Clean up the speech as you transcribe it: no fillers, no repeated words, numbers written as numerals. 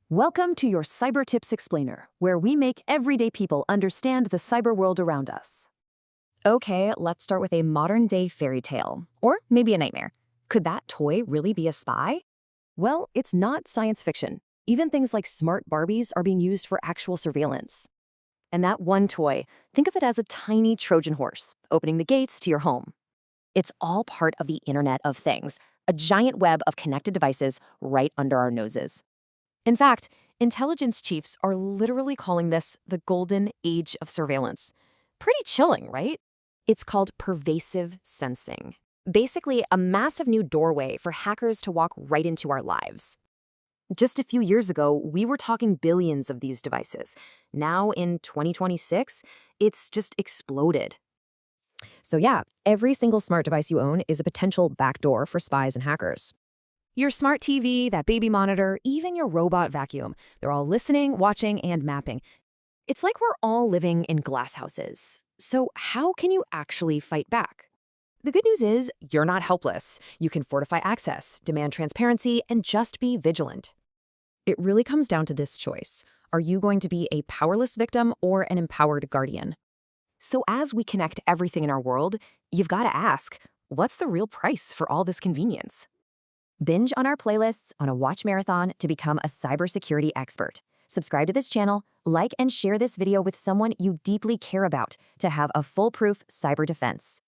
Welcome to your Cyber Tips Explainer, where we make everyday people understand the cyber world around us. Okay, let's start with a modern-day fairy tale. Or maybe a nightmare. Could that toy really be a spy? Well, it's not science fiction. Even things like smart Barbies are being used for actual surveillance. And that one toy, think of it as a tiny Trojan horse, opening the gates to your home. It's all part of the Internet of Things, a giant web of connected devices right under our noses. In fact, intelligence chiefs are literally calling this the golden age of surveillance. Pretty chilling, right? It's called pervasive sensing. Basically, a massive new doorway for hackers to walk right into our lives. Just a few years ago, we were talking billions of these devices. Now, in 2026, it's just exploded. So yeah, every single smart device you own is a potential backdoor for spies and hackers. Your smart TV, that baby monitor, even your robot vacuum, they're all listening, watching, and mapping. It's like we're all living in glass houses. So how can you actually fight back? The good news is you're not helpless. You can fortify access, demand transparency, and just be vigilant. It really comes down to this choice. Are you going to be a powerless victim or an empowered guardian? So as we connect everything in our world, you've got to ask, what's the real price for all this convenience? Binge on our playlists on a watch marathon to become a cybersecurity expert. Subscribe to this channel, like and share this video with someone you deeply care about to have a foolproof cyber defense.